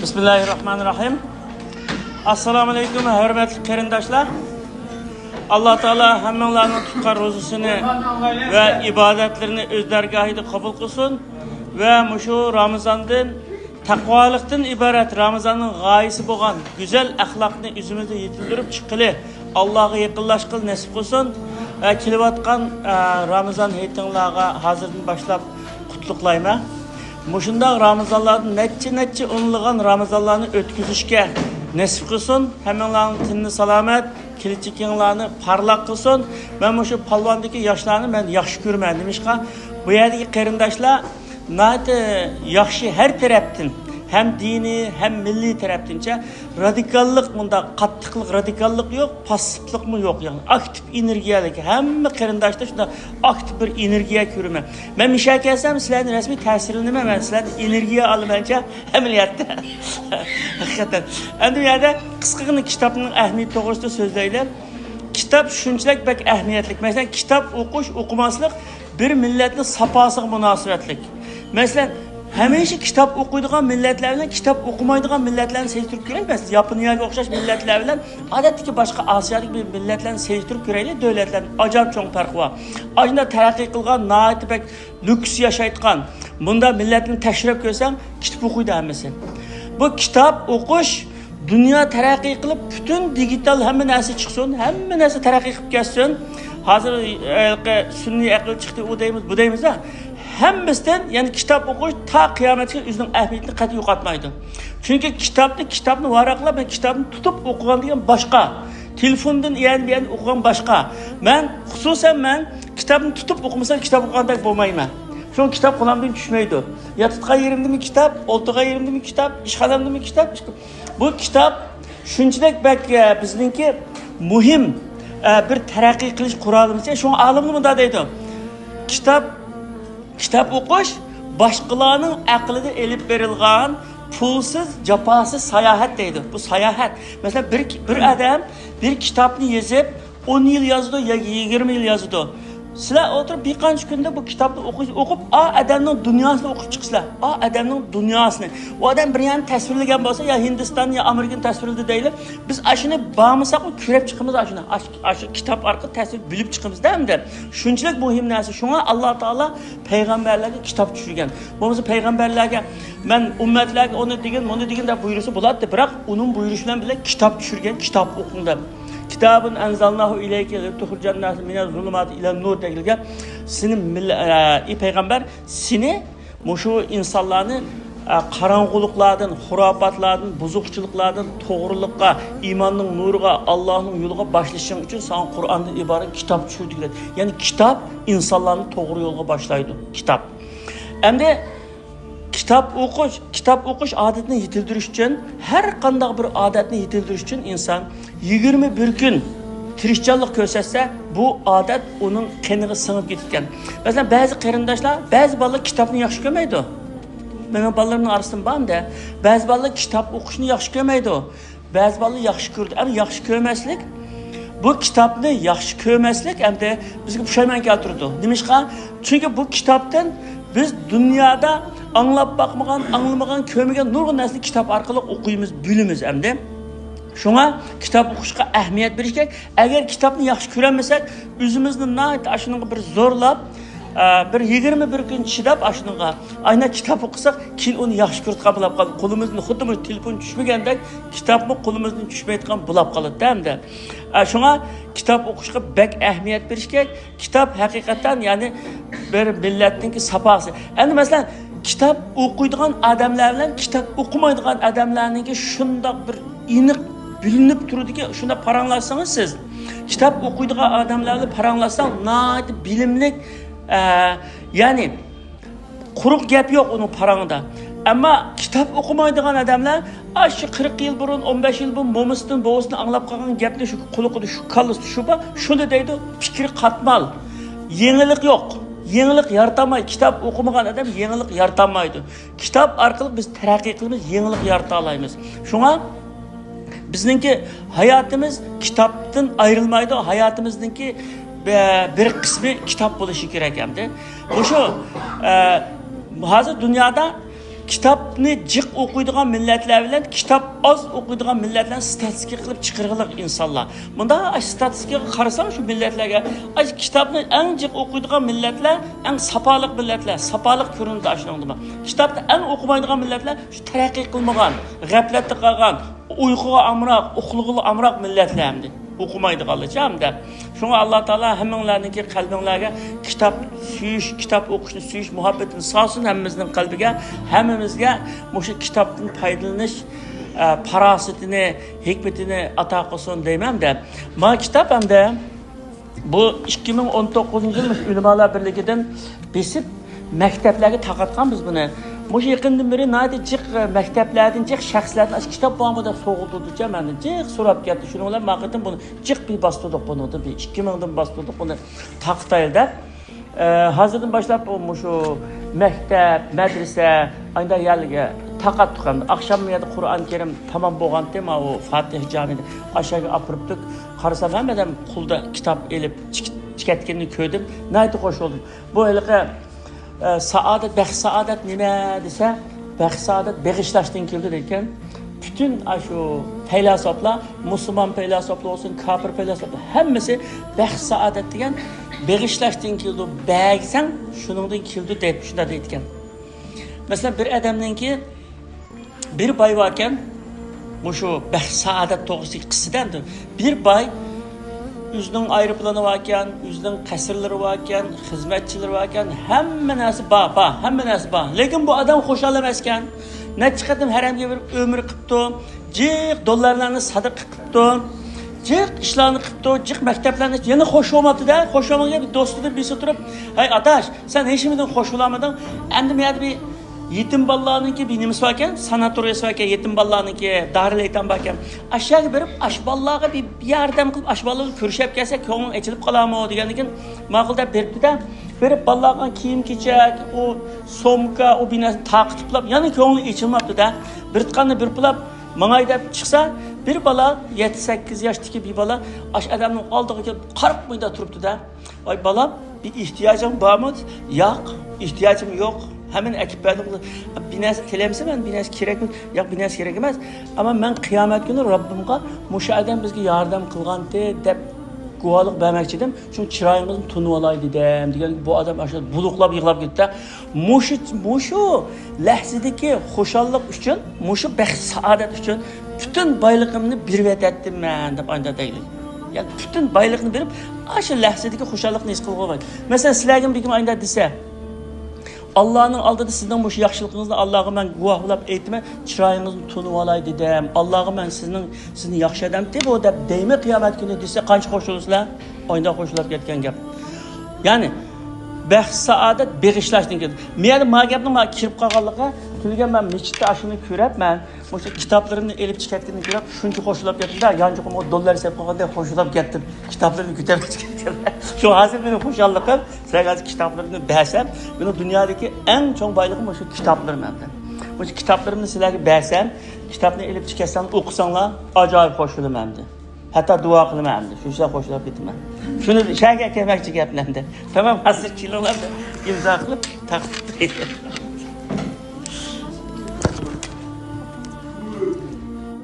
Bismillahirrahmanirrahim. Assalamu alaykum hörmətli qarindaşlar. Allah Teala hammalarning tutqan rozasini va ibadetlerini öz dərgahida qabul qilsin va mushu Ramazandan taqvolikdan iborat Ramazanning g'oyasi bo'lgan go'zal axloqni o'zimizda yetildirib chiqili Allohga yaqinlashqil nasib qilsin va kelayotgan Ramazan haytinglarga hozirdan boshlab qutluklayman. Mushunda Ramazanlardan necha o'nlagan Ramazanlarni o'tkazishga nasib qilsin. Hammalarning tinni salomat, kelajaginglarni parlaq qilsin. Men mushu palvondagi yoshlarni men yaxshi ko'raman. Nimishqa bu yerdagi qarindoshlar nati yaxshi har tarafdan hem dini hem milli tarafınca radikallık bunda qattiqlik radikallık yok, passivlik mı yok yani aktif energiyalik hem qarindoshda shunda aktif bir energiya ko'raman. Men misha kelsam sizlarning rasmiy ta'sirini men sizlarning energiya olmancha amaliyotda haqiqatan. Endi bu yerda qisqagina kitobning ahamiyati to'g'risida so'zlaylar. Kitap shunchalik bak ahamiyatli. Masalan, kitap o'qish, o'qimaslik bir millatning safosiga munosabatlik. Masalan, hamisha kitap o'qiydigan millatlar bilan kitap o'qimaydigan millatlarni selishtirib ko'raylik. Yaponiyaga o'xshash millatlar bilan odatdagi boshqa Osiyolik bir millatlarni selishtirib ko'raylik. Davlatlarning ajoyib cho'ng farqi bor. Ajna taraqqiy qilgan, noatibak lyuks yashayotgan bunda millatni tashrif ko'rsang, kitap o'qiydi hammasi. Bu kitap o'qish dunyo taraqqiy qilib, butun digital hamma narsa chiqsin, hamma narsa taraqqiy qilib ketsin. Hozir sunniy aql chiqdi, u deymiz, bu deymiz. Hemimizden yani kitap okuş ta kıyametine özünün ehemmiyetini qat'iy yo'qotmaydi. Çünkü kitapni varaqlab, ben kitapni tutup okugan degan başka. Telefondan yani okugan başka. Ben xususan kitapni tutup okumasam kitap okugandak bo'lmayman. Çünkü kitap qo'limdan tushmaydi. Yotgan yerimdami kitap, o'tirgan yerimdami kitap, ishxonamdami kitap. Bu kitap shunchalik bizningki muhim bir taraqqiy qilish qurolimiz. Shuni olimlar bunda deydi. Kitap o'qish boshqalarning aqlida elib berilgan pulsiz, jafosiz sayohat deydi. Bu sayohat. Mesela bir adam bir kitapni yozib 10 yil yozdi yoki 20 yil yozdi. Sizlar o'tirib bir qancha kunda bu kitapni o'qib, adamning dunyosini o'qib chiqsizlar. Adamning dunyosini. O adam bir yana tasvirlagan bo'lsa, ya Hindiston ya Amerikani tasvirladi deylar. Biz ashuni bo'lmasak ko'rib chiqamiz ashuni. Shu kitap orqali tasvir bilib chiqamizda hamda. Shunchalik muhim narsa. Shunga Alloh taolo payg'ambarlarga kitap tushirgan. Bo'lmasa payg'ambarlarga men ummatlarga uni degan, buni degan deb buyursa bo'ladi, biroq uning buyurishi bilan birga kitap tushirgan, kitap o'qinglar. Kitabın enzalnahu ileyke tuhurcan nas minaz zulumat ila nur deyilgan. Senin peygamber seni mushu insonlarni qarang'uliqlardan, xurofotlardan, buzuqchiliklardan to'g'rilikqa, iymonning nuriga, Allohning yo'liga boshlashing uchun sen Qur'ondan iborat kitob tushirdik. Ya'ni kitob insonlarni to'g'ri yo'lga boshlaydi. Kitob. Endi kitap o'qish odatini yetildirish uchun, har qanday bir odatni yetildirish uchun inson 21 kun tirishchanlik ko'rsatsa, bu odat uning qiniga singib ketgan. Masalan, ba'zi qarindoshlar, ba'zi bolalar kitobni yaxshi ko'rmaydi. Mening bolalarimning orasida borda, ba'zi bolalar kitob o'qishni yaxshi ko'rmaydi. Ba'zi bolalar yaxshi ko'rdi. Ama yaxshi ko'rmaslik, bu kitobni yaxshi ko'rmaslik hamda bizga pushaymon keltirdi. Nimishqa? Chunki bu kitobdan biz dunyoda anglab bakmagan, anglamagan, ko'rmagan nurg'un narsani kitap orqali o'qiymiz, bilamiz hamda. Shunga kitap o'qishga ahamiyat berish kerak. Agar kitobni yaxshi ko'rmasak, o'zimizni ashunga bir zo'rlab, bir 21 kun chidab ashunga ayna kitap o'qisak, keyin uni yaxshi ko'rib qabul qilib, qo'limizdan xuddi telefon tushmagandek, kitobni qo'limizdan tushmaydigan bo'lib qoladi hamda. Shunga kitap o'qishga bek ahamiyat berish kerak. Kitap haqiqatan ya'ni bir millatning safosi. Endi masalan kitap o'qiydigan odamlar bilan kitap o'qimaydigan odamlarning shundoq bir aniq bilinib turadiki, shunda paranglasangiz siz kitap o'qiydigan odamlarni paranglasang, nayt bilimlik ya'ni quruq gap yo'q uning parangida. Ammo kitap o'qimaydigan odamlar shu 40 yil burun, 15 yil burun mo'misdan bo'g'isini anglab qolgan gapni shu quliqida, shu kallasi shu ba, shunda deydi, fikri qatmal. Yenilik yo'q. Yenilik yaratolmaydi. Kitap o'qimagan odam yenilik yaratolmaydi. Kitap orqali biz taraqqiy qilamiz, yenilik yarata olamiz. Shunga bizningki hayotimiz kitobdan ayrilmaydi. Hayotimizningki bir qismi kitap bo'lishi kerak hamda. O'sha hozir dunyoda kitobni jiq o'qiydigan millatlar bilan kitob oz o'qiydigan millatlar statistika qilib chiqirg'iliq insonlar. Bunda statistikaga qarasam shu millatlarga kitobni eng jiq o'qiydigan millatlar, eng safoliq millatlar, safoliq ko'rinadi ashuningdimi. Kitobni eng o'qimaydigan millatlar shu taraqqiy qilmagan, g'aflatda qolgan, uyquga amroq, uxlug'ili amroq millatlar hamdi. O'qimaydiganlar hamda. Shunga Alloh taolo hammanglarningki qalbinglarga kitob suyish, kitob o'qishni suyish muhabbatini solsin hammamizning qalbiga, hammamizga o'sha kitobdan foydalanish parosatini, hikmatini ato qilsin deyman-da. Ma kitob hamda bu 2019-yil Ulamolar birligidan besib maktablarga taqatganmiz buni. Mush yaqindan beri nadi jiq maktablardan jiq shaxslardan kitob bormi deb so'g'ildirdicha meni jiq so'rab ketdi. Shuning bilan maqatim buni jiq bir bostirdik buni deb 2000 dan bostirdik buni taqtayda. Hozirdan boshlab shu maktab, madrasa ayda yerga taqatgan. Akşam yerda Qur'on Karim tamam bo'lgan tema o Fatih jamida aşağı apiribdik. Qarasam hammadan qulda kitob elib chiqatganini ko'rdim. Naydi qo'shildim. Bu haliqa saadet, baxt saadet nima desa, baxt saadet beg'ishlashdan keldi ekan. Bütün şu felsefeler, Müslüman felsefeler olsun, kafir felsefeler hammasi baxt saadet degan beg'ishlashdan keldi. Bag'san shuningdan keldi deb shunda deyotgan. Mesela bir adamninki bir boy varken bu şu baxt saadet to'g'risidagi qissadandir. Bir boy o'zining aeroplani varken, o'zining qasrlari varken, xizmatchilari varken, hamma narsa bor, hamma narsa bor. Lekin bu odam xo'shal emas ekan. Necha qatim haramga berib umr qilibdi, jiq dollarlarni sadaqa qilibdi, jiq ishlarni qilibdi, jiq maktablarni yana xo'sh bo'lmabdi-da, xo'sh bo'lmagan bir do'stida birisi turib, "Hay adash, sen hech kimdan xo'sh bo'lamading? Endi men bir yetim bolalarniki bir nimasi bor ekan, sanatoriyasi bor ekan, yetim bolalarniki, dorilaytan bor ekan. Aşağı berib, ash bolalarga bir yordam qilib, ash bolalarni ko'rishib kelsa, ko'nglim ochilib qolarmi degandan ma'qul deb beribdi-da. Berib bolalarga kiyim-kechak, o somka, o binasini taqitlab, yana ko'ngli ochilmabdi-da. Bir tutqanni bir pulab mangay deb chiqsa, bir bola 7-8 yoshdagi bir bola ash odamning oldiga kelib qarab qo'yda turibdi-da. "Voy bolam, bir ehtiyojing bormi?" "Yo'q, ehtiyojim yo'q." Hemen ekiplerden binası tilemse ben binası kerak mi? Yok binası kerak emas. Ama ben kıyamet günü Rabbimga muşaheden bizge yardım kılgante dep guvalık vermekçi dedim. Çünkü çırağımızın tunu olay dedim. Diyen bu adam aşağı buluklap yıklap gitti. Muşu lehzideki hoşallık için, muşu baxt saadet için bütün baylıkımını bir vet ettim ben dep aynı değil. Yani bütün baylıkını verip aşağı lehzideki hoşallıkını his kılgı. Mesela sizlerden bir gün aynı dese Allah'ın aldığında sizden bu yaxşılığınızda Allah'a ben guvahlab aytma, çırağınızın tunu olay dedim. Allah'a ben sizni yaxşı adam deb o deb deyme kıyamet günü dese qancha qo'shilsizlar, oyda qo'shilib ketgan gap. Ya'ni baxt saadet beg'ishlashdan keldi. Men ma gapni ma kirib qolganligiga kelgan men mechitda ashuni ko'rabman. O'sha kitoblarimni elib chiqayotganini ko'rib, shuncha qo'shilib ketdim-da, yanchiqim o dollar sep qolganda qo'shilib ketdim. Kitoblarni ko'tarib ketdim. Şu hozir meni xo'shalliqim, sizlarga kitoblarni bersam, meni dunyodagi eng chong boyligim o'sha kitoblarim menda. O'sha kitoblarimni sizlarga bersam, kitobni elib chiqarsam, o'qisanglar, ajoyib qo'shilaman endi. Hatta duo qilaman endi. Shuncha qo'shilib ketaman. Shuni shanga kelmoqchi gaplarda. Tamam, hozir kilolarda imzo qilib taqdim.